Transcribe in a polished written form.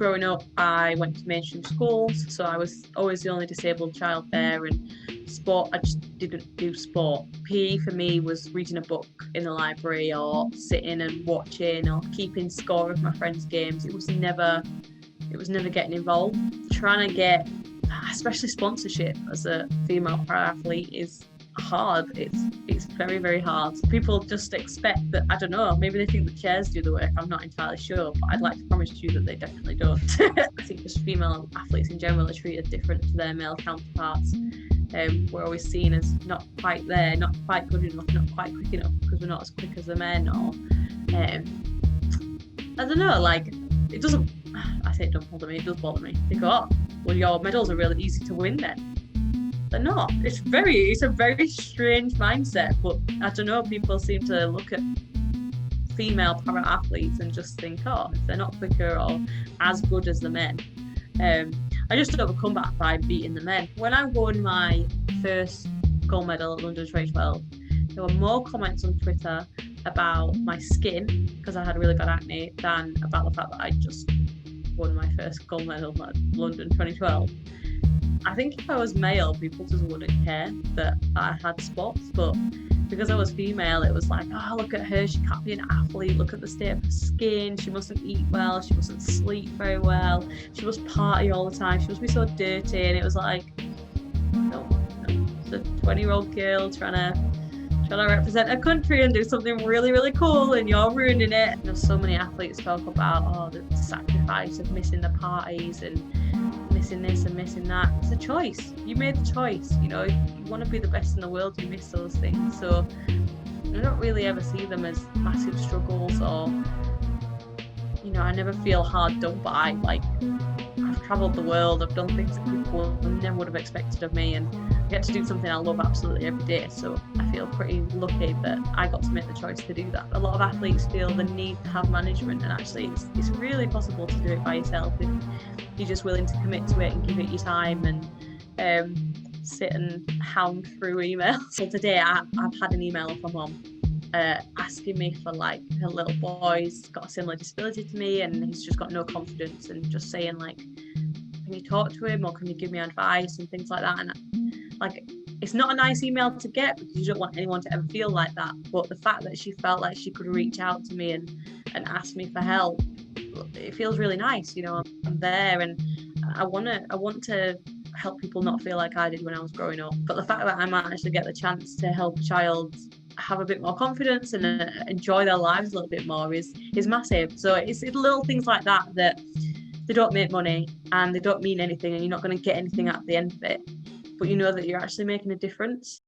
growing up, I went to mainstream schools, so I was always the only disabled child there. And sport, I just didn't do sport. PE for me was reading a book in the library, or sitting and watching, or keeping score of my friends' games. It was never getting involved. Trying to get, especially sponsorship as a female pro athlete, is hard. It's very, very hard. People just expect that, I don't know, maybe they think the chairs do the work. I'm not entirely sure, but I'd like to promise you that they definitely don't. I think just female athletes in general are treated different to their male counterparts. We're always seen as not quite there, not quite good enough, not quite quick enough because we're not as quick as the men, or I don't know, like, it doesn't, I say it don't bother me, it does bother me. They go, oh, well, your medals are really easy to win then. They're not. It's a very strange mindset, but I don't know, people seem to look at female para athletes and just think, oh, if they're not quicker or as good as the men. I just overcome that by beating the men. When I won my first gold medal at London 2012, there were more comments on Twitter about my skin, because I had really bad acne, than about the fact that I just won my first gold medal at London 2012. I think if I was male, people just wouldn't care that I had spots, but because I was female, it was like, oh, look at her, she can't be an athlete, look at the state of her skin, she mustn't eat well, she mustn't sleep very well, she must party all the time, she must be so dirty. And it was like, no, it's a 20-year-old girl trying to represent a country and do something really, really cool, and you're ruining it. There's so many athletes talk about, oh, the sacrifice of missing the parties and missing this and missing that. It's a choice. You made the choice. You know, if you want to be the best in the world, you miss those things. So I don't really ever see them as massive struggles, or, you know, I never feel hard done by. Like, I've travelled the world, I've done things that people never would have expected of me, and I get to do something I love absolutely every day. So I feel pretty lucky that I got to make the choice to do that. A lot of athletes feel the need to have management, and actually it's really possible to do it by yourself if you're just willing to commit to it and give it your time, and sit and hound through emails. So today I've had an email from mum asking me for, like, her little boy's got a similar disability to me and he's just got no confidence, and just saying, like, can you talk to him, or can you give me advice and things like that. And, like, it's not a nice email to get because you don't want anyone to ever feel like that, but the fact that she felt like she could reach out to me and ask me for help, it feels really nice. You know, I'm there, and I want to help people not feel like I did when I was growing up. But the fact that I might actually get the chance to help a child have a bit more confidence and enjoy their lives a little bit more is massive. So it's little things like that they don't make money and they don't mean anything, and you're not going to get anything at the end of it, but you know that you're actually making a difference.